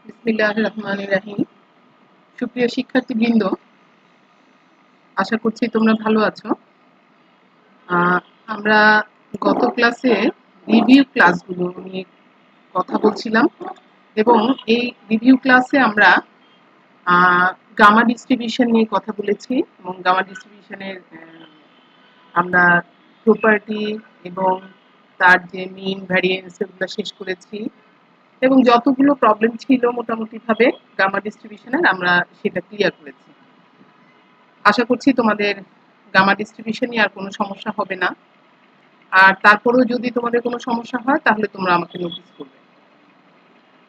বিসমিল্লাহির রহমানির রহিম। সুপ্রিয় শিক্ষার্থীবৃন্দ, আশা করছি তোমরা ভালো আছো। আমরা গত ক্লাসে রিভিউ ক্লাসগুলো নিয়ে কথা বলছিলাম এবং এই রিভিউ ক্লাসে আমরা গামা ডিস্ট্রিবিউশন নিয়ে কথা বলেছি এবং গামা ডিস্ট্রিবিউশনের আমরা প্রপার্টি এবং তার যে মিন ভ্যারিয়েন্স এগুলো শেষ করেছি এবং যতগুলো প্রবলেম ছিল মোটামুটিভাবে গামা ডিস্ট্রিবিউশনের আমরা সেটা ক্লিয়ার করেছি। আশা করছি তোমাদের গামা ডিস্ট্রিবিউশন নিয়ে আর কোনো সমস্যা হবে না। আর তারপরেও যদি তোমাদের কোনো সমস্যা হয় তাহলে তোমরা আমাকে নোটিস করবে।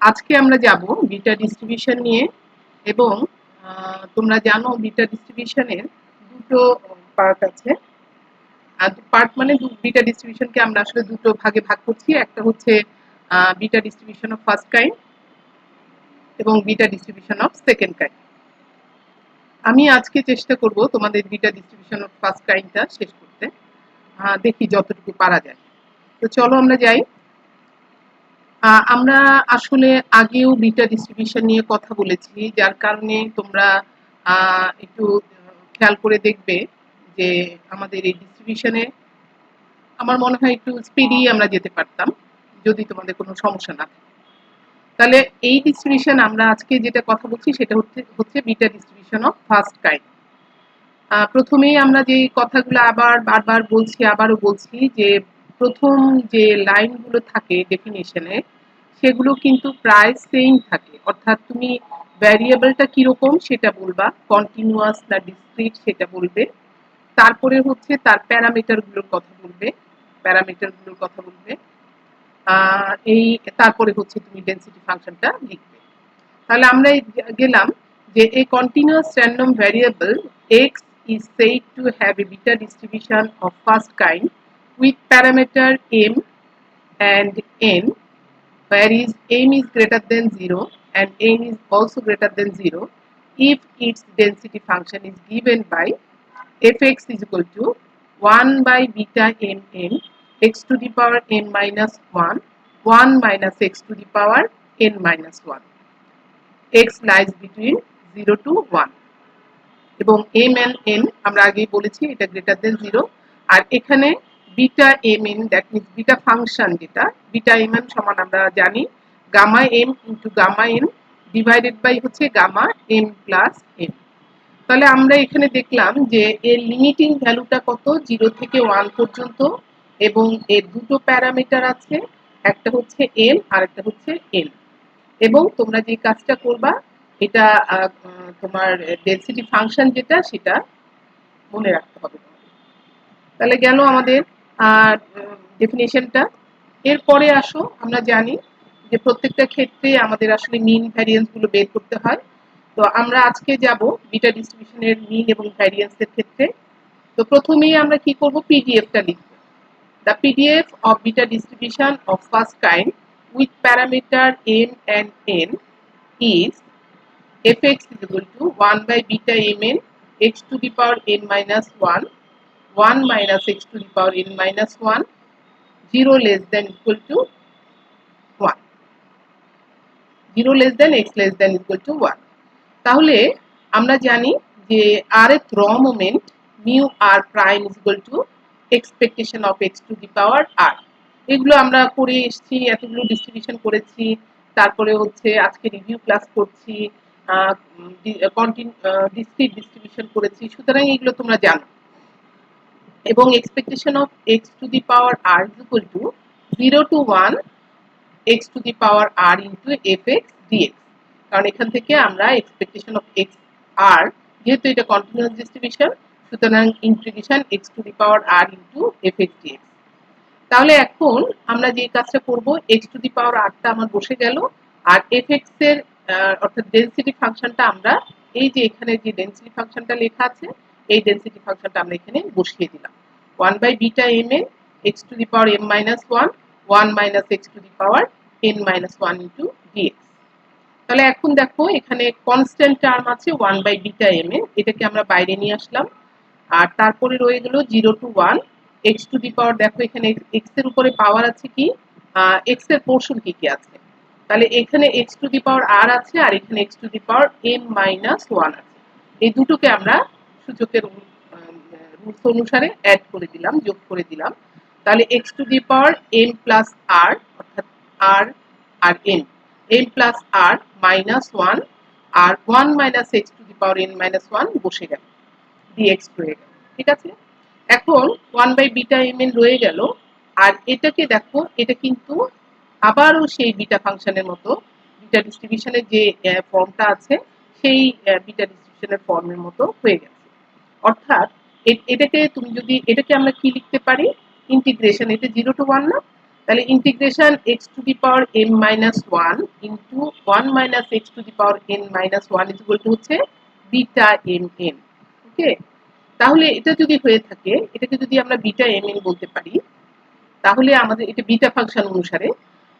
আজকে আমরা যাব বিটা ডিস্ট্রিবিউশন নিয়ে এবং তোমরা জানো বিটা ডিস্ট্রিবিউশনের দুটো পার্ট আছে। আর পার্ট মানে বিটা ডিস্ট্রিবিউশনকে আমরা আসলে দুটো ভাগে ভাগ করছি। একটা হচ্ছে beta distribution of first kind এবং beta distribution of second kind. আমি আজকে চেষ্টা করব তোমাদের বিটা ডিস্ট্রিবিউশন অফ ফার্স্ট কাইন্ডটা শেষ করতে। দেখি যতটুকু পারা যায়। তো চলো আমরা যাই। আমরা আসলে আগেও বিটা ডিস্ট্রিবিউশন নিয়ে কথা বলেছি, যার কারণে তোমরা একটু খেয়াল করে দেখবে যে আমাদের এই ডিস্ট্রিবিউশনে আমার মনে হয় একটু স্পিডি আমরা যেতে পারতাম যদি তোমাদের কোনো সমস্যা না থাকে। তাহলে এই ডিস্ট্রিবিউশন আমরা আজকে যেটা কথা বলছি সেটা হচ্ছে beta distribution of first kind. প্রথমেই আমরা যে কথাগুলো আবার বারবার বলছি, আবারও বলছি যে প্রথম যে লাইনগুলো থাকে ডেফিনিশনে সেগুলো কিন্তু প্রায় সেম থাকে, অর্থাৎ তুমি ভ্যারিয়েবলটা কিরকম সেটা বলবা, কন্টিনিউয়াস না ডিসক্রিট সেটা বলবে, তারপরে হচ্ছে তার প্যারামিটারগুলোর কথা বলবে, এই তারপরে হচ্ছে তুমি ডেনসিটি ফাংশনটা লিখবে। তাহলে আমরা গেলাম যে a continuous random variable x is said to have a beta distribution of first kind with parameter m and n, where is m is greater than 0 and n is also greater than 0 if its density function is given by fx is equal to 1 by beta mn x to the power n minus 1 1 minus x to the power n minus 1. x lies between 0 to 1 এবং m and n আমরা আগেই বলেছি এটা greater than 0। আর এখানে beta mn, that means beta function, যেটা beta mn সমান আমরা জানি gamma m into gamma n divided by হচ্ছে গামা m প্লাস n। তাহলে আমরা এখানে দেখলাম যে এর লিমিটিং ভ্যালুটা কত, 0 থেকে 1 পর্যন্ত, এবং এর দুটো প্যারামিটার আছে, একটা হচ্ছে m আর একটা হচ্ছে n। এবং তোমরা যে কাজটা করবা এটা তোমার ডেনসিটি ফাংশন যেটা সেটা মনে রাখতে হবে। তাহলে গেল আমাদের ডেফিনেশনটা। এরপরে আসো আমরা জানি যে প্রত্যেকটা ক্ষেত্রে আমাদের আসলে মিন ভ্যারিয়েন্স গুলো বের করতে হয়। তো আমরা আজকে যাব বিটা ডিস্ট্রিবিউশনের মিন এবং ভ্যারিয়েন্স এর ক্ষেত্রে। তো প্রথমেই আমরা কি করব, পিডিএফটা লিখব। The PDF of beta distribution of first kind with parameter m and n is fx is equal to 1 by beta mn x to the power n minus 1 1 minus x to the power n minus 1 0 less than equal to 1 0 less than x less than equal to 1। তাহলে আমরা জানি যে rth র moment mu r prime is equal to expectation of x to the power r। এগুলো আমরা করে এসেছি, এতগুলো ডিস্ট্রিবিউশন করেছি, তারপরে হচ্ছে আজকে রিভিউ ক্লাস করছি, ডিসক্রিট ডিস্ট্রিবিউশন করেছি, সুতরাং এগুলো তোমরা জানো। এবং expectation of x to the power r is equal to 0 to 1 x to the power r into fx dx, কারণ এখান থেকে আমরা এক্সপেকটেশন অফ x r, যেহেতু এটা কন্টিনিউয়াস ডিস্ট্রিবিউশন, সুতরাং integration x to the power r into fx dx। তাহলে এখন আমরা যে কাজটা করব, x to the power r টা আমার বসে গেল, আর fx এর অর্থাৎ ডেনসিটি ফাংশনটা আমরা এই যে এখানে যে ডেনসিটি ফাংশনটা লেখা আছে এই ডেনসিটি ফাংশনটা আমরা এখানে বসিয়ে দিলাম, 1 by beta mn x to the power m minus 1 1 minus x to the power n minus 1 into dx। তাহলে এখন দেখো এখানে কনস্ট্যান্ট টার্ম আছে 1 by beta mn, এটাকে আমরা বাইরে নিয়ে আসলাম, আর তারপরে রয়ে গেল 0 to 1 x to the power, দেখো এখানে x এর উপরে পাওয়ার আছে কি, x এর পোরশন কি কি আছে, তাহলে এখানে x to the power r আছে আর এখানে x to the power m minus 1 আছে। এই দুটোকে আমরা সূচকের রুলস অনুসারে অ্যাড করে দিলাম, যোগ করে দিলাম। তাহলে x to the power m plus r অর্থাৎ r আর m প্লাস r মাইনাস 1 আর 1 minus x to the power n minus 1 বসে গেল, dx রয়ে গেল। ঠিক আছে, এখন 1 বাই বিটা mn রয়ে গেল। আর এটাকে দেখো, এটা কিন্তু আবারও সেই বিটা ফাংশনের মতো, বিটা ডিস্ট্রিবিউশনের যে ফর্মটা আছে সেই বিটা ডিস্ট্রিবিউশনের ফর্মের মতো হয়ে গেছে। অর্থাৎ এটাকে তুমি যদি, এটাকে আমরা কি লিখতে পারি, ইন্টিগ্রেশন, এটা 0 টু 1 না, তাহলে integration x to the power m minus 1 into 1 minus x to the power n minus 1 is equal to হচ্ছে বিটা mn। ওকে, তাহলে এটা যদি হয়ে থাকে, এটাকে যদি আমরা বিটা mn বলতে পারি, তাহলে আমাদের এটা বিটা ফাংশন অনুসারে।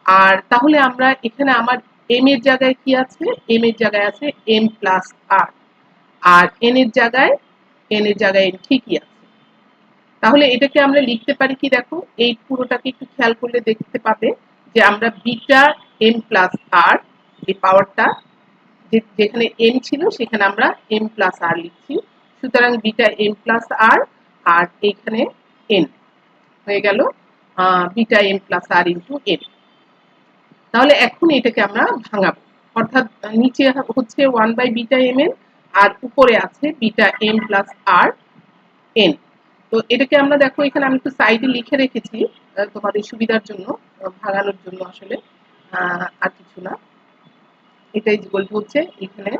আর তাহলে আমরা এখানে আমার m এর জায়গায় কি আছে, m এর জায়গায় আছে m প্লাস r, আর n এর জায়গায় n ঠিকই আছে। তাহলে এটাকে আমরা লিখতে পারি কি, দেখো এই পুরোটাকে একটু খেয়াল করলে দেখতে পাবে যে আমরা বিটা m প্লাস r, এই পাওয়ারটা যেখানে m ছিল সেখানে আমরা m প্লাস r লিখছি। সুতরাং বিটা m প্লাস r আর এখানে n হয়ে গেল beta m plus r into n। তাহলে এখন এটাকে আমরা ভাঙাবো, অর্থাৎ নিচে হচ্ছে 1 বাই বিটা mn আর উপরে আছে beta m plus r n। তো এটাকে আমরা দেখো, এখানে আমি একটু সাইডে লিখে রেখেছি তোমাদের সুবিধার জন্য, ভাঙানোর জন্য আসলে, আর কিছু না। এটা ইকুয়াল টু হচ্ছে এখানে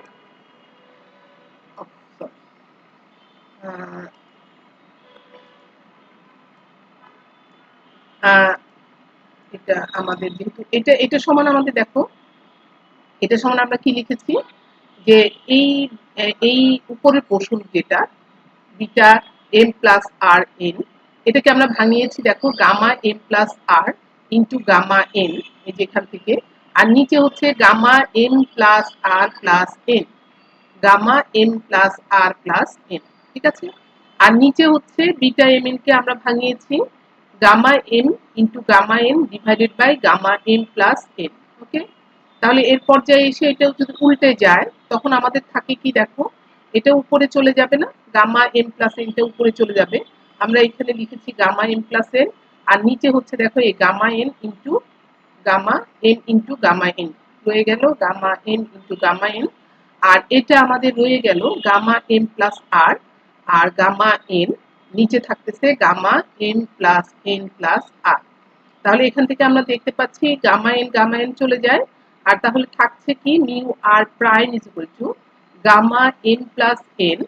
এটা আমাদের যেহেতু এটা সমান, আমাদের দেখো এটা সমান আমরা কি লিখেছি, যে এই এই উপরের পোর্শন যেটা beta m plus r n, এটাকে আমরা ভাঙিয়েছি দেখো gamma m plus r into gamma n, এই যে এখান থেকে। আর নিচে হচ্ছে gamma m plus r plus n, gamma m plus r plus n। ঠিক আছে, আর নিচে হচ্ছে বিটা mn কে আমরা ভাঙিয়েছি gamma m into gamma n divided by gamma m plus n। Okay, তাহলে এর পর্যায়ে এসে এটাও যদি উল্টে যায় তখন আমাদের থাকে কি, দেখো এটা উপরে চলে যাবে না, গামা m প্লাস nটা উপরে চলে যাবে। আমরা এখানে লিখেছি গামা m প্লাস n, আর নিচে হচ্ছে দেখো এই gamma n into gamma n into gamma n রয়ে গেল, gamma n into gamma n। আর এটা আমাদের রয়ে গেল গামা m প্লাস r আর গামা n, নিচে থাকতেছে gamma m plus n plus r। তাহলে এখান থেকে আমরা দেখতে পাচ্ছি গামা n চলে যায়, আর তাহলে থাকছে কি mu r prime is equal to gamma m plus n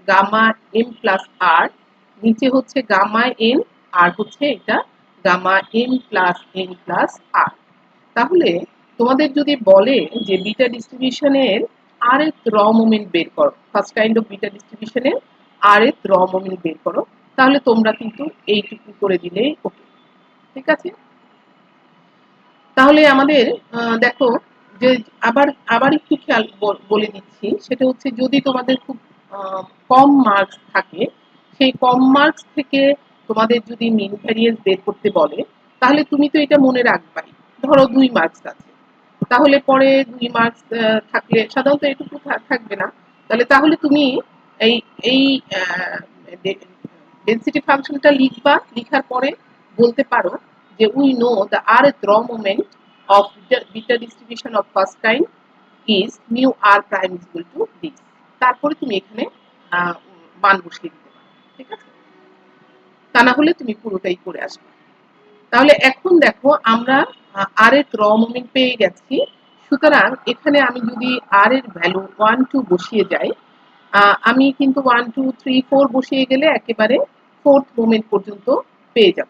gamma m plus r, নিচে হচ্ছে গামা n আর হচ্ছে এটা gamma m plus n plus r। তাহলে তোমাদের যদি বলে যে বিটা ডিস্ট্রিবিউশনের rth র মোমেন্ট বের করো, ফার্স্ট কাইন্ড অফ বিটা ডিস্ট্রিবিউশনের rth র মোমেন্ট বের করো, তাহলে তোমরা কিন্তু এইটুকু করে দিলেই ওকে। ঠিক আছে, তাহলে আমাদের দেখো যে আবার আবার একটু খেয়াল বলে দিচ্ছি, সেটা হচ্ছে যদি তোমাদের খুব কম মার্কস থাকে, সেই কম মার্কস থেকে তোমাদের যদি মিন ভ্যারিয়েন্স বের করতে বলে, তাহলে তুমি তো এটা মনে রাখবাই। ধরো 2 মার্কস আছে, তাহলে পরে 2 মার্কস থাকলে সাধারণত এটুকু থাকবে না, তাহলে তুমি এই এই ডেনসিটি ফাংশনটা লিখবা, লিখার পরে বলতে পারো যে we know the rth raw moment of beta distribution of first kind is mu r prime is equal to this। তারপরে তুমি এখানে মান বসিয়ে দিতে পারো। ঠিক আছে, তা না হলে তুমি পুরোটাই করে আসবে। তাহলে এখন দেখো আমরা rth raw moment পেয়ে গেছি। সুতরাং এখানে আমি যদি r এর ভ্যালু 1 2 বসিয়ে যাই, আমি কিন্তু 1 2 3 4 বসিয়ে গেলে একেবারে 4th মোমেন্ট পর্যন্ত পেয়ে যাব।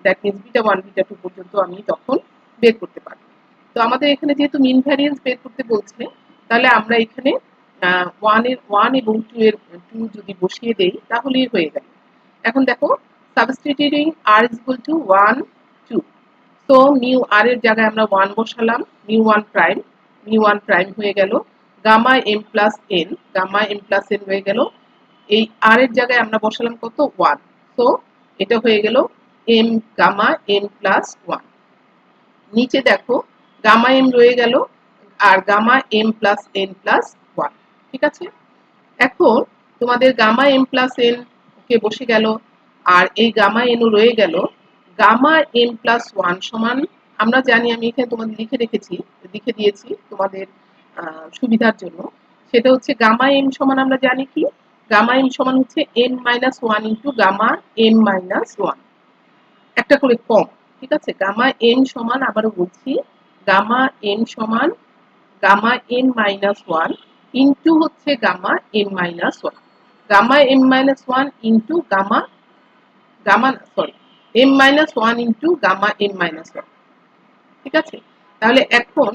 দ্যাট মিন্স বিটা 1 বিটা 2 পর্যন্ত আমি তখন বের করতে পারব। তো আমাদের এখানে যেহেতু মিন ভ্যারিয়েন্স বের করতে বলছে, তাহলে আমরা এখানে 1 এবং 2 এর 2 যদি বসিয়ে দেই তাহলেই হয়ে গেল। এখন দেখো substituting r is equal to 1 2, তো মিউ r এর জায়গায় আমরা 1 বসালাম, মিউ 1 প্রাইম হয়ে গেল, gamma m plus n, gamma m plus n হয়ে গেল, এই r এর জায়গায় আমরা বসালাম কত 1, তো এটা হয়ে গেল m গামা m প্লাস 1। নিচে দেখো গামা এম রয়ে গেল, আর gamma M plus N plus one. ঠিক আছে, এখন তোমাদের গামা এম প্লাস এন কে বসে গেল, আর এই গামা এনও রয়ে গেল। গামা এম প্লাস ওয়ান সমান, আমরা জানি, আমি এখানে তোমাদের লিখে দিয়েছি তোমাদের সুবিধার জন্য। সেটা হচ্ছে গামা এম সমান আমরা জানি কি, গামা এম সমান হচ্ছে n minus one into gamma M minus one, একটা করে কম। ঠিক আছে, গামা এম সমান, আবারও বলছি, গামা এম সমান gamma M minus one into হচ্ছে gamma M minus one, gamma M minus one into gamma gamma sorry M minus one into gamma M minus one. ঠিক আছে, তাহলে এখন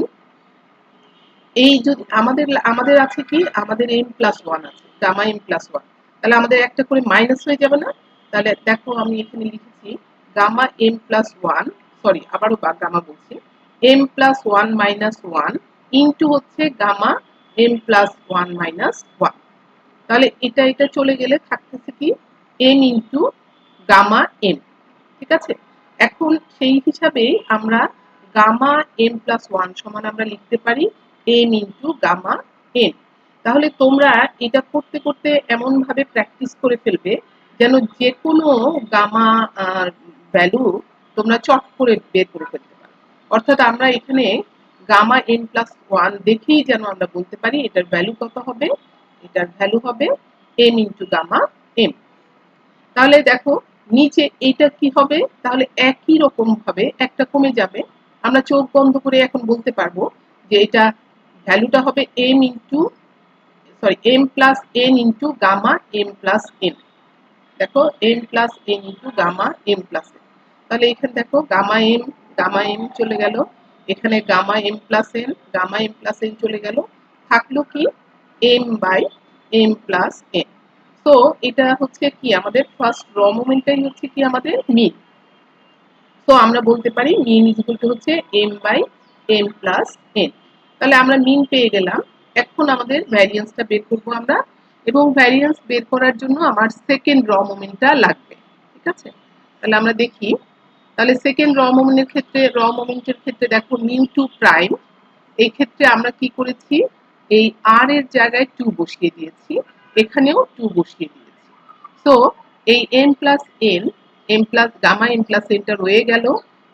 এই যদি আমাদের আমাদের আছে কি, আমাদের এম প্লাস ওয়ান আছে, গামা এম প্লাস ওয়ান, তাহলে আমাদের একটা করে মাইনাস হয়ে যাবে না? তাহলে দেখো আমি এখানে লিখেছি gamma M plus one, sorry আবারও গামা বলছি, M plus one minus one into হচ্ছে gamma M plus one minus one. তাহলে এটা চলে গেলে থাকতেছে কি, এম ইন্টু গামা এম। ঠিক আছে, এখন সেই হিসাবে আমরা গামা এম প্লাস ওয়ান সমান আমরা লিখতে পারি এম ইন্টু গামা এম। তাহলে তোমরা এটা করতে করতে এমন ভাবে প্র্যাকটিস করে ফেলবে যেন যে কোনো গামা ভ্যালু তোমরা চট করে বের করে ফেলতে পারো। অর্থাৎ আমরা এখানে গামা এম প্লাস ওয়ান দেখেই যেন আমরা বলতে পারি এটার ভ্যালু কত হবে, এটার ভ্যালু হবে এম ইন্টু গামা এম। তাহলে দেখো নিচে এইটা কি হবে, তাহলে একই রকম ভাবে একটা কমে যাবে, আমরা চোখ বন্ধ করে এখন বলতে পারবো যে এটা ভ্যালুটা হবে m into m plus n into gamma M plus n. দেখো m plus n into gamma M plus n. তাহলে এখানে দেখো গামা এম চলে গেল, এখানে gamma M plus n, gamma M plus n চলে গেল, থাকলো কি m by m plus n. তো এটা হচ্ছে কি আমাদের ফার্স্ট র মোমেন্টটাই হচ্ছে কি আমাদের মিন। তো আমরা বলতে পারি মিন ইজ ইকুয়াল টু হচ্ছে m by m plus n. তাহলে আমরা মিন পেয়ে গেলাম। এখন আমাদের ভ্যারিয়েন্সটা বের করব আমরা, এবং ভ্যারিয়েন্স বের করার জন্য আমার সেকেন্ড র মোমেন্টটা লাগবে। ঠিক আছে, তাহলে আমরা দেখি। তাহলে সেকেন্ড র মোমেন্টের ক্ষেত্রে দেখো মিউ টু প্রাইম, এই ক্ষেত্রে আমরা কি করেছি, এই আর এর জায়গায় টু বসিয়ে দিয়েছি, এখানেও টু বসিয়ে দিয়েছি। তো এই m plus n, m plus gamma M plus এনটা রয়ে গেল,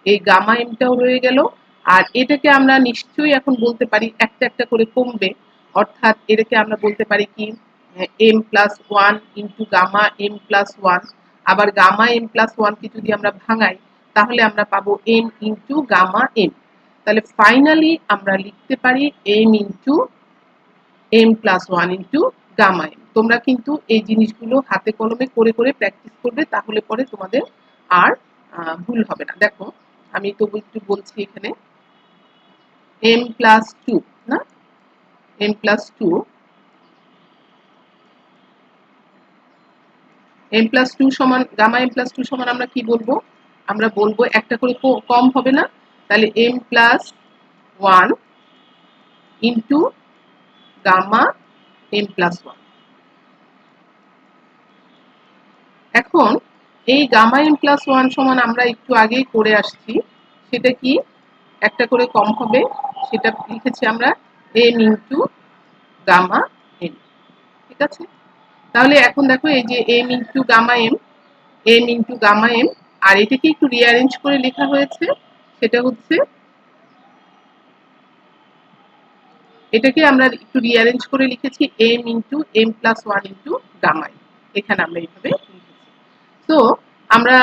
এই গামা এমটাও রয়ে গেল। আর এটাকে আমরা নিশ্চয়ই এখন বলতে পারি একটা একটা করে কমবে, অর্থাৎ এটাকে আমরা বলতে পারি কি m plus one into gamma M plus one. আবার গামা এম প্লাস ওয়ানকে যদি আমরা ভাঙাই তাহলে আমরা পাবো এম ইন্টু গামা এম। তাহলে ফাইনালি আমরা লিখতে পারি m into m plus one into gamma m. তোমরা কিন্তু এই জিনিসগুলো হাতে কলমে করে করে প্র্যাকটিস করবে, তাহলে পরে তোমাদের আর ভুল হবে না। দেখো আমি তবু একটু বলছি এখানে এম প্লাস টু, না m plus two, m plus two সমান গামা এম প্লাস টু সমান আমরা কি বলবো, আমরা বলবো একটা করে কম হবে না, তাহলে m plus one into gamma M plus one. এখন এই গামা এম প্লাস ওয়ান সমান আমরা একটু আগেই করে আসছি, সেটা কি একটা করে কম হবে, সেটা লিখেছি আমরা এম ইন্টু গামা এম। ঠিক আছে, তাহলে এখন দেখো এই যে m into gamma m, m into gamma m, আর এটাকে একটু রিঅ্যারেঞ্জ করে লেখা হয়েছে, সেটা হচ্ছে এটাকে আমরা একটু রিঅ্যারেঞ্জ করে লিখেছি m into m plus one into gamma m, এখানে আমরা এইভাবে লিখেছি। তো আমরা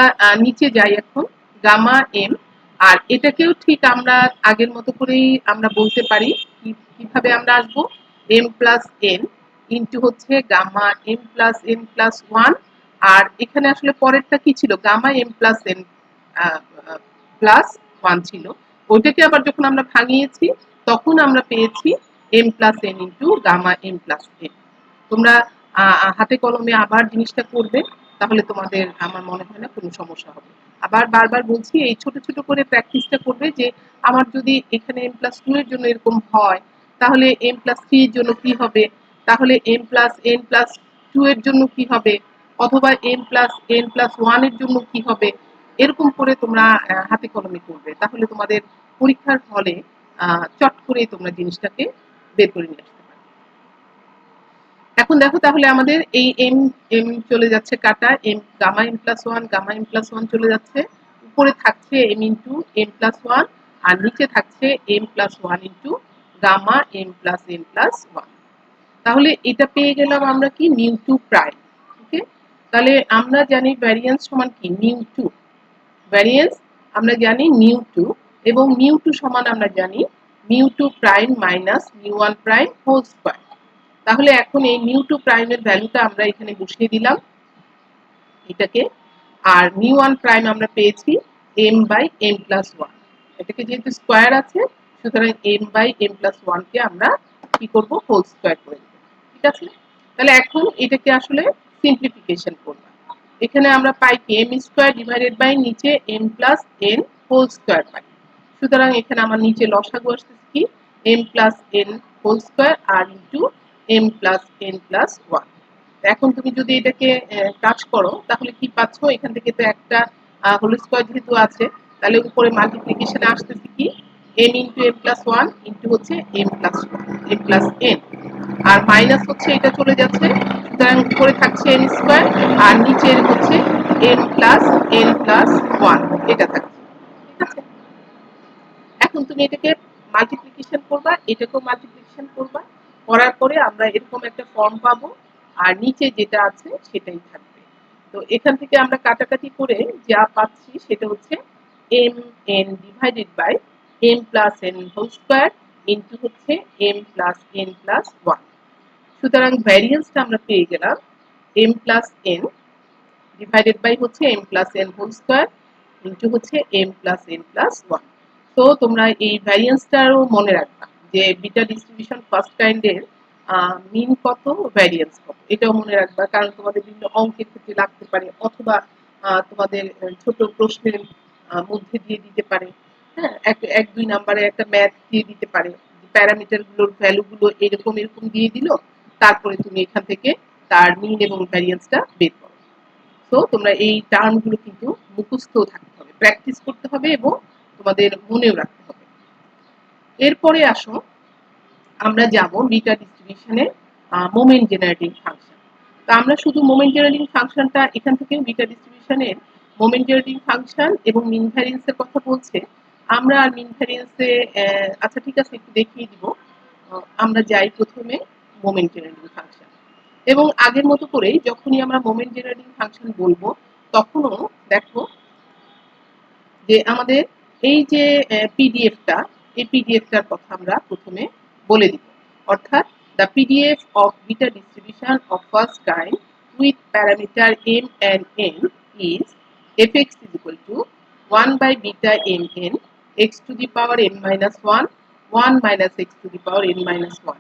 নিচে যাই এখন, গামা এম, আর এটাকেও ঠিক আমরা আগের মতো করেই আমরা বলতে পারি। কিভাবে আমরা আসবো, এম প্লাস এন ইন্টু হচ্ছে gamma M plus N plus one. আর এখানে আসলে পরেরটা কি ছিল, gamma M plus N plus one ছিল, ওইটাকে আবার যখন আমরা ভাঙিয়েছি তখন আমরা পেয়েছি m plus n into gamma M plus n. তোমরা হাতে কলমে আবার জিনিসটা করবে, তাহলে তোমাদের আমার মনে হয় না কোনো সমস্যা হবে। আবার বারবার বলছি এই ছোট ছোট করে প্র্যাকটিসটা করবে, যে আমার যদি এখানে এম প্লাস টু এর জন্য এরকম হয় তাহলে এম প্লাস থ্রি এর জন্য কি হবে, তাহলে m plus N plus two এর জন্য কি হবে, অথবা m plus N plus one এর জন্য কি হবে, এরকম করে তোমরা হাতে কলমে করবে, তাহলে তোমাদের পরীক্ষার হলে চট করে তোমরা জিনিসটাকে বের করে নিয়ে আসতে পারো। এখন দেখো তাহলে আমাদের এই এম এম চলে যাচ্ছে কাটা, m gamma M plus one, gamma M plus one চলে যাচ্ছে, উপরে থাকছে m into m plus one, আর নিচে থাকছে m plus one into gamma M plus one. তাহলে এটা পেয়ে গেলাম আমরা কি, মিউ টু প্রাইম। ওকে, তাহলে আমরা জানি ভ্যারিয়েন্স সমান কি, মিউ টু। ভ্যারিয়েন্স আমরা জানি মিউ টু, এবং মিউ টু সমান আমরা জানি mu two prime minus mu one prime whole square. তাহলে এখন এই মিউ টু প্রাইমের ভ্যালুটা আমরা এখানে বসিয়ে দিলাম এটাকে, আর মিউ ওয়ান প্রাইম আমরা পেয়েছি m by m plus one. এটাকে যেহেতু স্কোয়ার আছে, সুতরাং এম বাই এম প্লাস ওয়ানকে আমরা কি করব, হোল স্কোয়ার করে দেবো। ঠিক আছে, তাহলে এখন এটাকে আসলে সিম্পলিফিকেশন করব। এখানে আমরা পাই কি, এম স্কোয়ার ডিভাইডেড বাই নিচে m plus n whole square পাই। সুতরাং এখানে আমার নিচে লসাগু আসতেছে কি, m plus n whole square আর into m plus N plus one. এখন তুমি যদি এটাকে কাজ করো তাহলে কি পাচ্ছ, এখান থেকে তো একটা হোল স্কোয়ার যেহেতু আছে, তাহলে উপরে মাল্টিপ্লিকেশনে আসতেছে কি, m into m plus one into হচ্ছে m plus m plus n, আর মাইনাস হচ্ছে এটা চলে যাচ্ছে, সুতরাং উপরে থাকছে এন স্কোয়ার আর নিচের হচ্ছে m plus N plus one, এটা থাকছে। ঠিক আছে, এখন তুমি এটাকে মাল্টিপ্লিকেশন করবা, এটাকেও মাল্টিপ্লিকেশন করবা, করার পরে আমরা এরকম একটা ফর্ম পাবো, আর নিচে যেটা আছে সেটাই থাকবে। তো এখান থেকে আমরা কাটাকাটি করে যা পাচ্ছি সেটা হচ্ছে m n divided by m plus n whole square into হচ্ছে m plus N plus one. সুতরাং ভ্যারিয়েন্সটা আমরা পেয়ে গেলাম m plus n divided by হচ্ছে m plus n whole square into হচ্ছে m plus N plus one. তো তোমরা এই ভ্যারিয়েন্সটাও মনে রাখবা যে বিটা ডিস্ট্রিবিউশন ফার্স্ট কাইন্ডের মিন কত, ভ্যারিয়েন্স কত, এটাও মনে রাখবা, কারণ তোমাদের বিভিন্ন অঙ্কের ক্ষেত্রে লাগতে পারে, অথবা তোমাদের ছোট প্রশ্নের মধ্যে দিয়ে দিতে পারে। হ্যাঁ, এক এক দুই নাম্বারে একটা ম্যাথ দিয়ে দিতে পারে, প্যারামিটার গুলোর ভ্যালু গুলো এরকম এরকম দিয়ে দিল, তারপরে তুমি এখান থেকে তার মিন এবং ভ্যারিয়েন্সটা বের করো। তো তোমরা এই টার্মগুলো কিন্তু মুখস্থ থাকতে হবে, প্র্যাকটিস করতে হবে এবং তোমাদের মনেও রাখতে হবে। এরপরে আসো আমরা যাব বিটা ডিস্ট্রিবিউশনের মোমেন্ট জেনারেটিং ফাংশন। তো আমরা শুধু মোমেন্ট জেনারেটিং ফাংশনটা এখান থেকে বিটা ডিস্ট্রিবিউশনের মোমেন্ট জেনারেটিং ফাংশন এবং মিন ভ্যারিয়েন্সের কথা বলছে। আমরা আর মিন ভ্যারিয়েন্সে আচ্ছা ঠিক আছে একটু দেখিয়ে দিব। আমরা যাই প্রথমে মোমেন্ট জেনারেটিং ফাংশন, এবং আগের মতো করেই যখনই আমরা মোমেন্ট জেনারেটিং ফাংশন বলবো তখনও দেখো যে আমাদের এই যে পিডিএফটা, এই পিডিএফটার কথা আমরা প্রথমে বলে দিব। অর্থাৎ the PDF of beta distribution of first kind with parameter m and n is fx is equal to 1 by beta mn x to the power n minus 1 1 minus x to the power n minus 1,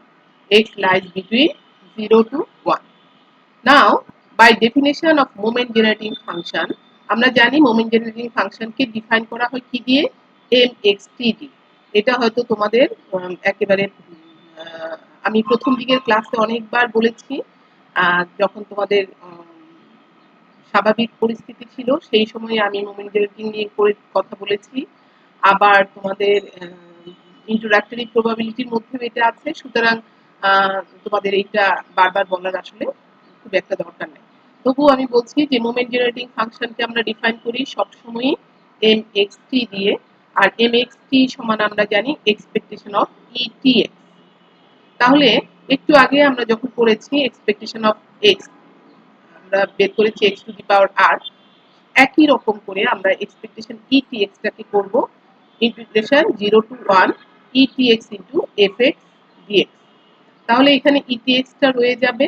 x lies between 0 to 1. Now, by definition of moment generating function, আমরা জানি moment generating ফাংশনকে define করা হয় কি দিয়ে, mxt দিয়ে। এটা হয়তো তোমাদের একেবারে আমি প্রথম দিকের ক্লাসে অনেকবার বলেছি, যখন তোমাদের স্বাভাবিক পরিস্থিতি ছিল সেই সময়ে আমি মোমেন্ট জেনারেটিং নিয়ে করে কথা বলেছি। আবার তোমাদের ইন্ট্রোডাক্টরি প্রবাবিলিটির মধ্যে এটা আছে, সুতরাং তোমাদের এইটা বারবার বলার আসলে খুব একটা দরকার নেই। তবুও আমি বলছি যে মোমেন্ট জেনারেটিং ফাংশনকে আমরা ডিফাইন করি সবসময়ই এম এক্স টি দিয়ে, আর এম এক্স টি সমান আমরা জানি এক্সপেকটেশন অফ ইটিএক্স। তাহলে একটু আগে আমরা যখন পড়েছি এক্সপেকটেশন অফ এক্স, আমরা বের করেছি এক্স টু দি পাওয়ার আর, একই রকম করে আমরা এক্সপেকটেশন ইটিএক্স টাকে করব integration 0 to 1 etx into fx dx. তাহলে এখানে ইটিএক্স টা রয়ে যাবে,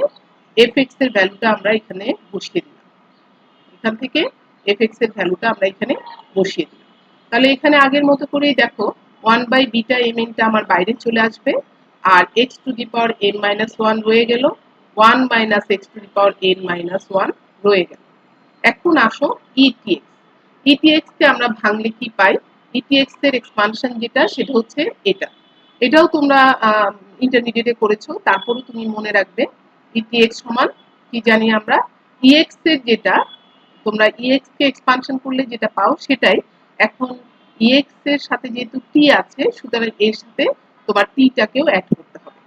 এফএক্স এর ভ্যালুটা আমরা এখানে বসিয়ে দিলাম, এখান থেকে এফএক্স এর ভ্যালুটা আমরা এখানে বসিয়ে দিলাম। তাহলে এখানে আগের মতো করেই দেখো 1 বাই বিটা এম টা আমার বাইরে চলে আসবে, আর x to the power n minus 1 রয়ে গেল, 1 minus x to the power n minus 1 রয়ে গেল। এখন আসো ইটিএক্স। ইটিএক্স কে আমরা ভাঙলে কি পাই, ইটিএক্স এর এক্সপানশন যেটা সেটা হচ্ছে এটা। এটাও তোমরা ইন্টারমিডিয়েটে করেছো, তারপরেও তুমি মনে রাখবে ইটিএক্স সমান কি জানি আমরা, ইএক্স এর যেটা তোমরা ইএক্স কে এক্সপানশন করলে যেটা পাও সেটাই এখন ex এর সাথে যেহেতু t আছে সুতরাং এর সাথে তোমার t টাকেও অ্যাড করতে হবে।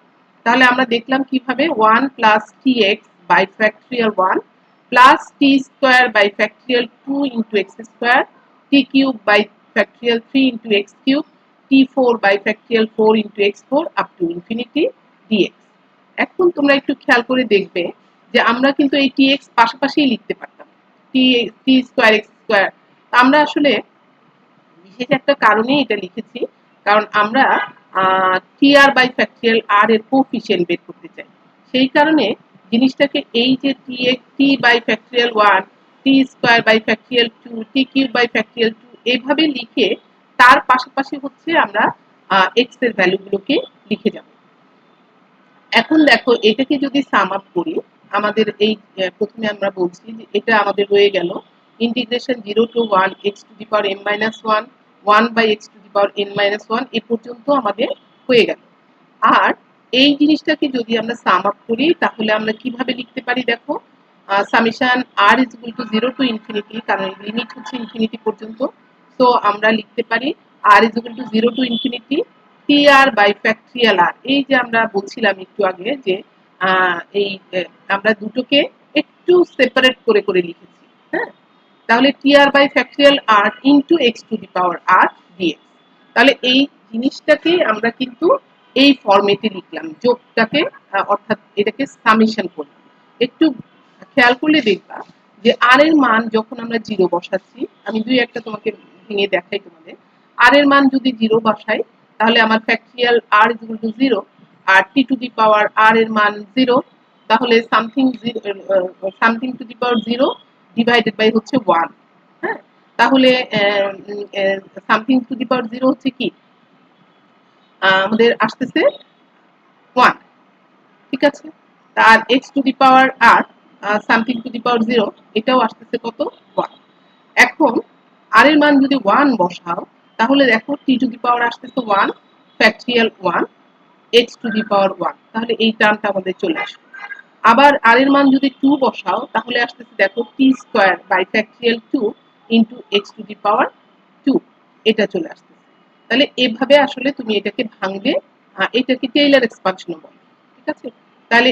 তাহলে আমরা দেখলাম কিভাবে 1 plus tx by factorial 1 plus t square by factorial 2 into x square t cube by factorial 3 into x cube t4 by factorial 4 into x4 up to infinity dx। এখন তোমরা একটু খেয়াল করে দেখবে যে আমরা কিন্তু এই tx পাশাপাশি লিখতে পারতাম t স্কয়ার x স্কয়ার। আমরা আসলে বিশেষ একটা কারণে এটা লিখেছি, কারণ আমরা tr বাই ফ্যাক্টরিয়াল r এর কোএফিসিয়েন্ট বের করতে চাই। সেই কারণে জিনিসটাকে এই যে t by factorial 1 t square by factorial 2 t cube by factorial 2 এইভাবে লিখে তার পাশাপাশি হচ্ছে আমরা x এর ভ্যালুগুলোকে লিখে যাব। এখন দেখো এটাকে যদি সাম আপ করি, আমাদের এই প্রথমে আমরা বলছি যে এটা আমাদের রয়ে গেল integration 0 to 1 x to the power m minus 1 1 by x to the power n minus 1 এ পর্যন্ত আমাদের হয়ে গেল। আর এই জিনিসটাকে যদি আমরা সাম আপ করি তাহলে আমরা কিভাবে লিখতে পারি দেখো, summation r is equal to 0 to infinity, কারণ লিমিট হচ্ছে ইনফিনিটি পর্যন্ত। সো আমরা লিখতে পারি r is equal to 0 to infinity tr by factorial r। এই যে আমরা বলছিলাম একটু আগে যে এই আমরা দুটোকে একটু সেপারেট করে করে লিখেছি, হ্যাঁ। তাহলে tr by factorial r into x to the power r dx। তাহলে এই জিনিসটাকে আমরা কিন্তু এই ফরম্যাটে লিখলাম, যোগটাকে অর্থাৎ এটাকে সামেশন করলাম। একটু খেয়াল করলে দেখবা যে r এর মান যখন আমরা 0 বসাচ্ছি, আমি দুই একটা তোমাকে ভেঙে দেখাই তোমাদের। r এর মান যদি 0 বসাই তাহলে আমার factorial r is equal to 0, আর t to the power r এর মান 0, তাহলে something to the power 0 divided by হচ্ছে 1, হ্যাঁ। তাহলে সামথিং টু দি পাওয়ার 0 হচ্ছে কি আমাদের আসতেছে 1, ঠিক আছে। আর x to the power r something to the power 0 এটাও আসতেছে কত 1। এখন r এর মান যদি 1 বসাও তাহলে দেখো t টু দি পাওয়ার আসতেছে 1 ফ্যাক্টরিয়াল 1 x টু দি পাওয়ার 1, তাহলে এই টার্মটা আমাদের চলে আসবে। আবার r এর মান যদি 2 বসাও তাহলে আসতেছে দেখো t square by factorial 2 into x to the power 2, এটা চলে আসতেছে। তাহলে এভাবে আসলে তুমি এটাকে ভাঙবে, এটাকে টেইলর এক্সপানশন বলে, ঠিক আছে। তাহলে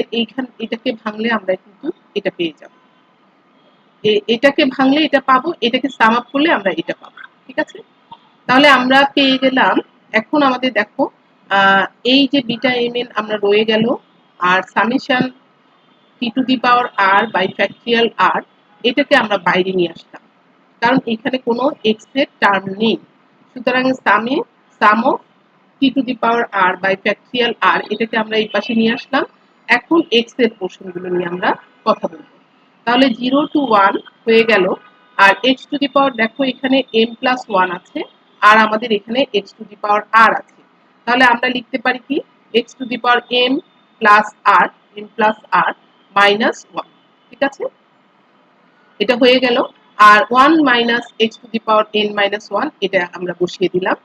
এটাকে ভাঙলে আমরা কিন্তু এটা পেয়ে যাব, এটাকে ভাঙলে এটা পাবো, এটাকে সাম আপ করলে আমরা এটা পাবো, ঠিক আছে। তাহলে আমরা পেয়ে গেলাম। এখন আমাদের দেখো এই যে বিটা mn আমরা রয়ে গেল, আর summation t to the power r by factorial r এটাকে আমরা বাইরে নিয়ে আসলাম, কারণ এখানে কোনো x এর টার্ম নেই। সুতরাং sum of t to the power r by factorial r এটাকে আমরা এই পাশে নিয়ে আসলাম। এখন x এর পোর্শনগুলো নিয়ে আমরা কথা বলবো। তাহলে 0 টু 1 হয়ে গেল, আর x টু দি পাওয়ার দেখো এখানে m প্লাস 1 আছে, আর আমাদের এখানে x to the power r আছে। তাহলে আমরা লিখতে পারি কি x to the power m plus r minus 1, ঠিক আছে। এটা হয়ে গেল। আর 1 minus x to the power n minus 1 এটা আমরা বসিয়ে দিলাম।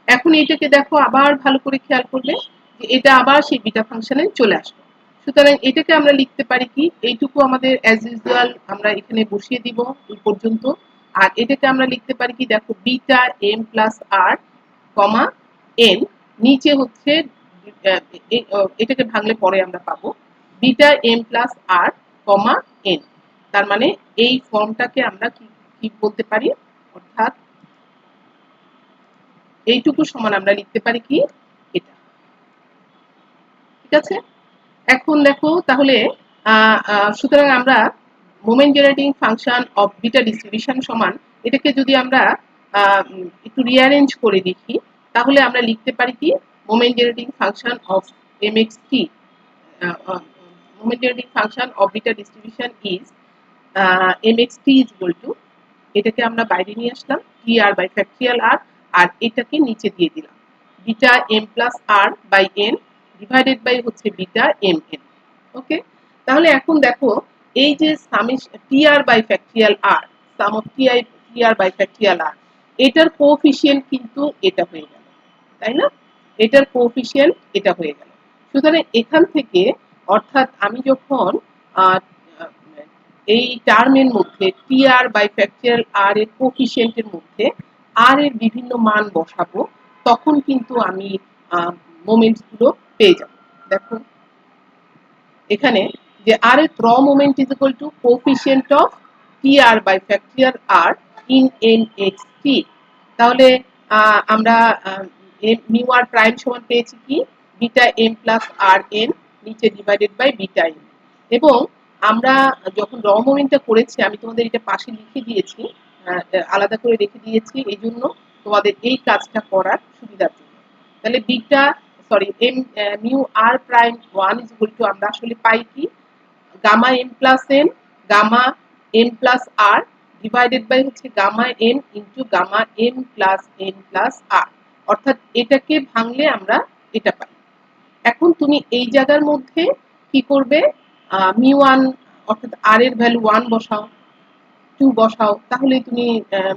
এখন এটাকে দেখো আবার ভালো করে খেয়াল করলে যে এটা আবার সেই বিটা ফাংশনে চলে আসবে। সুতরাং এটাকে আমরা লিখতে পারি কি, এইটুকু আমাদের অ্যাজ ইউজুয়াল আমরা এখানে বসিয়ে দিব এই পর্যন্ত। আর এটাকে আমরা লিখতে পারি কি দেখো বিটা m প্লাস r কমা n, নিচে হচ্ছে এটাকে ভাঙলে পরে আমরা পাবো বিটা m প্লাস r কমা n। তার মানে এই ফর্মটাকে আমরা কি বলতে পারি, অর্থাৎ এইটুকু সমান আমরা লিখতে পারি কি এটা, ঠিক আছে। এখন দেখো তাহলে সুতরাং আমরা moment generating function of beta distribution সমান, এটাকে যদি আমরা একটু রিঅ্যারেঞ্জ করে দেখি তাহলে আমরা লিখতে পারি কি moment generating function of mxt, moment generating function of beta distribution is mxt is equal to, এটাকে আমরা বাইরে নিয়ে আসলাম tr বাই ফ্যাক্টরিয়াল r, আর এটাকে নিচে দিয়ে দিলাম beta m plus r by n divided by হচ্ছে বিটা mn। ওকে, তাহলে এখন দেখো এই যে tr by factorial r, sum of tr by factorial r, এটার কোএফিসিয়েন্ট কিন্তু এটা হয়ে গেল, তাই না। এটার কোএফিসিয়েন্ট এটা হয়ে গেল। সুতরাং এখান থেকে অর্থাৎ আমি যখন এই টার্মের মধ্যে tr বাই ফ্যাক্টরিয়াল r এর কোএফিসিয়েন্টের মধ্যে আর এর বিভিন্ন মান বসাবো, তখন কিন্তু আমি মোমেন্টস গুলো পেয়ে যাব। দেখো এখানে যে আর এর র moment is equal to coefficient of t r by factorial r in n x t. তাহলে আমরা মিউ আর প্রাইম সমান পেয়েছি কি beta m plus r n নিচে ডিভাইডেড বাই বিটা এম। এবং আমরা যখন র মোমেন্টটা করেছি আমি তোমাদের এটা পাশে লিখে দিয়েছি, আলাদা করে রেখে দিয়েছি এই জন্য তোমাদের এই কাজটা করার সুবিধার জন্য। তাহলে beta sorry m mu r prime one is equal to আমরা আসলে পাই কি gamma M plus n gamma M plus r divided by হচ্ছে gamma m into gamma M plus r, অর্থাৎ এটাকে ভাঙলে আমরা এটা পাই। এখন তুমি এই জায়গার মধ্যে কি করবে, মিউ ওয়ান অর্থাৎ আর এর ভ্যালু ওয়ান বসাও, টু বসাও, তাহলে তুমি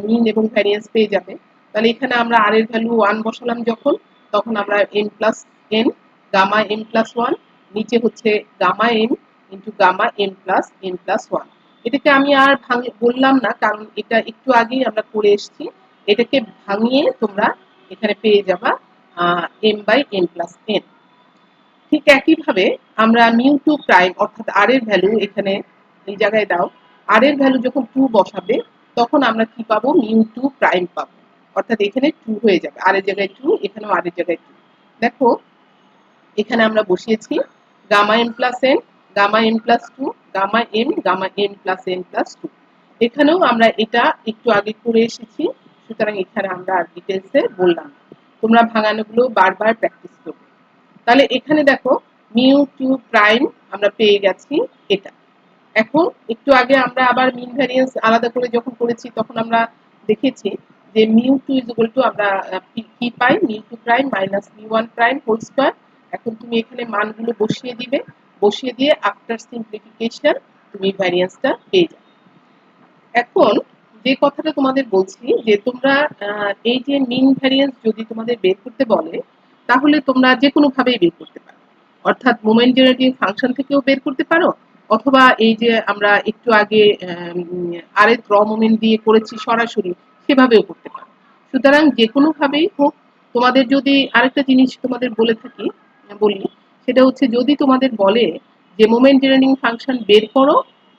মিন এবং ভ্যারিয়েন্স পেয়ে যাবে। তাহলে এখানে আমরা আর এর ভ্যালু ওয়ান বসালাম যখন, তখন আমরা m plus n gamma M plus one নিচে হচ্ছে gamma m into gamma M plus one. এটাকে আমি আর বললাম না, কারণ এটা একটু আগেই আমরা করে এসেছি। এটাকে ভাঙিয়ে তোমরা এখানে পেয়ে যাবা m by m plus n. ঠিক একইভাবে আমরা মিউ টু প্রাইম অর্থাৎ আর এর ভ্যালু এখানে এই জায়গায় দাও, আর এর ভ্যালু যখন টু বসাবে তখন আমরা কি পাবো মিউ টু প্রাইম পাবো, অর্থাৎ এখানে টু হয়ে যাবে, আর এর জায়গায় টু এখানেও আর এর জায়গায় টু। দেখো এখানে আমরা বসিয়েছি gamma M plus n gamma M plus two gamma M plus N plus two. এখানেও আমরা এটা একটু আগে করে এসেছি, সুতরাং এখানে আমরা আর ডিটেলসে বললাম না। তোমরা ভাঙানোগুলো বারবার প্র্যাকটিস করবে। তাহলে এখানে দেখো মিউ টু প্রাইম আমরা পেয়ে গেছি এটা। এখন একটু আগে আমরা আবার মিন ভ্যারিয়েন্স আলাদা করে যখন করেছি তখন আমরা দেখেছি যে mu two is equal to আমরা কি পাই mu two prime minus mu one prime whole square. এখন তুমি এখানে মানগুলো বসিয়ে দিবে, বসিয়ে দিয়ে আফটার সিম্পলিফিকেশন তুমি ভ্যারিয়েন্সটা পেয়ে যাবে। এখন যে কথাটা তোমাদের বলছি যে তোমরা এই যে মিন ভ্যারিয়েন্স যদি তোমাদের বের করতে বলে তাহলে তোমরা যে কোনো ভাবেই বের করতে পারো, অর্থাৎ মোমেন্ট জেনারেটিং ফাংশন থেকেও বের করতে পারো, অথবা এই যে আমরা একটু আগে আরেক র মোমেন্ট দিয়ে করেছি সরাসরি সেভাবেও করতে পারো। সুতরাং যে কোনো ভাবেই হোক, তোমাদের যদি আরেকটা জিনিস তোমাদের বলে থাকি বলি, সেটা হচ্ছে যদি তোমাদের বলে যে মোমেন্ট জেনারেটিং ফাংশন বের করো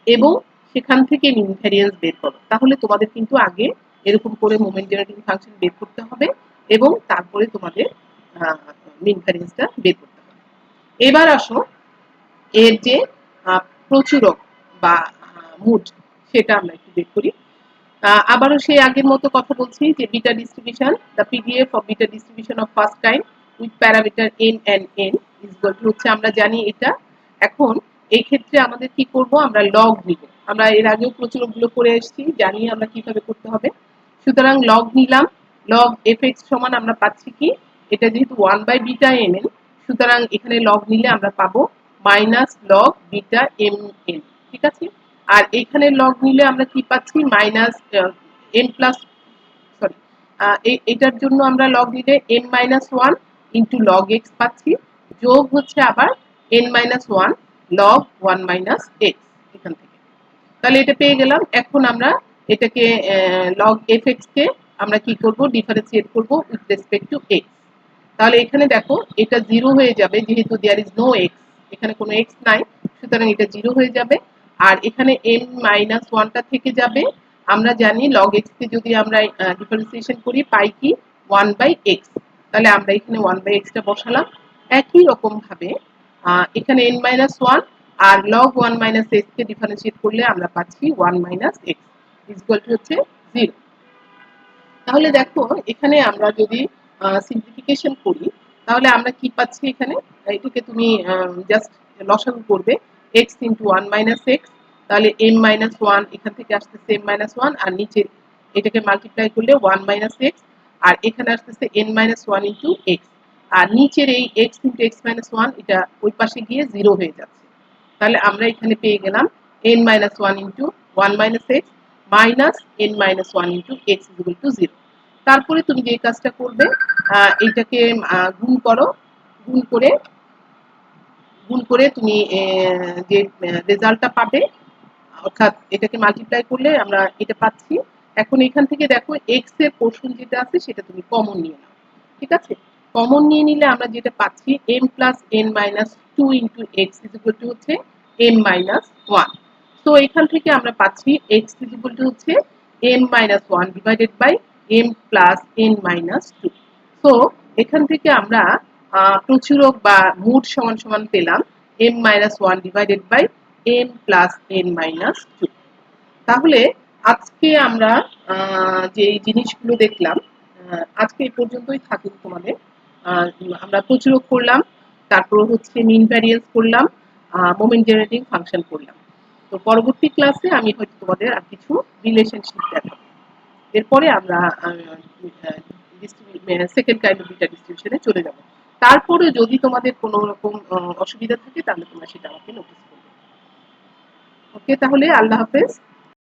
এবং সেখান থেকে মিন ভ্যারিয়েন্স বের করো, তাহলে তোমাদের কিন্তু আগে এরকম করে মোমেন্ট জেনারেটিং ফাংশন বের করতে হবে এবং তারপরে তোমাদের মিন ভ্যারিয়েন্সটা বের করতে হবে। এবার আসো এর যে প্রচুরক বা মুড সেটা আমরা একটু বের করি। আবারও সেই আগের মতো কথা বলছি যে beta distribution the PDF of beta distribution of first kind with parameter n and n is equal to হচ্ছে আমরা জানি এটা। এখন এই ক্ষেত্রে আমাদের কি করব, আমরা লগ নিব। আমরা এর আগেও প্রচুরকগুলো করে এসেছি, জানি আমরা কিভাবে করতে হবে। সুতরাং লগ নিলাম, লগ এফ এক্স সমান আমরা পাচ্ছি কি এটা যেহেতু one by beta m n, সুতরাং এখানে লগ নিলে আমরা পাবো minus log beta m n, ঠিক আছে। আর এখানে লগ নিলে আমরা কি পাচ্ছি মাইনাস এম প্লাস সরি এটার জন্য আমরা লগ নিলে N minus one into log x পাচ্ছি, যোগ হচ্ছে আবার N minus one log one minus x এখান থেকে। তাহলে এটা পেয়ে গেলাম। এখন আমরা এটাকে লগ এফ এক্স কে আমরা কি করব ডিফারেন্সিয়েট করব উইথ রেসপেক্ট টু এক্স। তাহলে এখানে দেখো এটা জিরো হয়ে যাবে যেহেতু দেয়ার ইজ নো এক্স, এখানে কোনো এক্স নাই, সুতরাং এটা জিরো হয়ে যাবে। আর এখানে এন মাইনাস ওয়ানটা থেকে যাবে। আমরা জানি লগ এক্স কে যদি আমরা ডিফারেন্সিয়েশন করি পাই কি ওয়ান বাই এক্স, তাহলে আমরা এখানে ওয়ান বাই এক্সটা বসালাম। একই রকম ভাবে এখানে এন মাইনাস ওয়ান আর লগ ওয়ান মাইনাস এক্স কে ডিফারেন্সিয়েট করলে আমরা পাচ্ছি one minus x is equal to হচ্ছে জিরো। তাহলে দেখো এখানে আমরা যদি সিম্পলিফিকেশন করি তাহলে আমরা কি পাচ্ছি এখানে, এটাকে তুমি জাস্ট লসাগু করবে x into one minus x, তাহলে এম মাইনাস ওয়ান এখান থেকে আসতেছে এম মাইনাস ওয়ান আর নিচে এটাকে মাল্টিপ্লাই করলে ওয়ান মাইনাস এক্স আর এখানে আসতেছে n minus one into x, আর নিচের এই x into x minus one এটা ওই পাশে গিয়ে জিরো হয়ে যাচ্ছে। তাহলে আমরা এখানে পেয়ে গেলাম n minus one into one minus x minus N minus one into x equal to zero. তারপরে তুমি যে কাজটা করবে এটাকে গুণ করো, গুণ করে তুমি যে রেজাল্টটা পাবে, অর্থাৎ এটাকে মাল্টিপ্লাই করলে আমরা এটা পাচ্ছি এখন এখান থেকে দেখো এক্স এর পোর্শন যেটা আছে সেটা তুমি কমন নিয়ে নাও, ঠিক আছে? কমন নিয়ে নিলে আমরা যেটা পাচ্ছি m plus n minus two into x is equal to হচ্ছে m মাইনাস ওয়ান। তো এখান থেকে আমরা পাচ্ছি এক্স ইজ ইকুয়াল টু হচ্ছে m minus one divided by m plus n minus two. তো এখান থেকে আমরা প্রচুরক বা মুড সমান সমান পেলাম m minus one divided by m plus n minus two. তাহলে আজকে আমরা যে এই জিনিসগুলো দেখলাম আজকে এই পর্যন্তই থাকুক তোমাদের। আমরা প্রচুরক করলাম, তারপর হচ্ছে মিন ভ্যারিয়েন্স করলাম, মোমেন্ট জেনারেটিং ফাংশন করলাম। তো পরবর্তী ক্লাসে আমি হয়তো তোমাদের আর কিছু রিলেশনশিপ দেখাবো। এরপরে আমরা সেকেন্ড কাইন্ড অফ বিটা ডিস্ট্রিবিউশনে চলে যাব। তারপরে যদি তোমাদের কোনো রকম অসুবিধা থাকে তাহলে তোমরা সেটা আমাকে নোটিস করবে। ওকে, তাহলে আল্লাহ হাফেজ।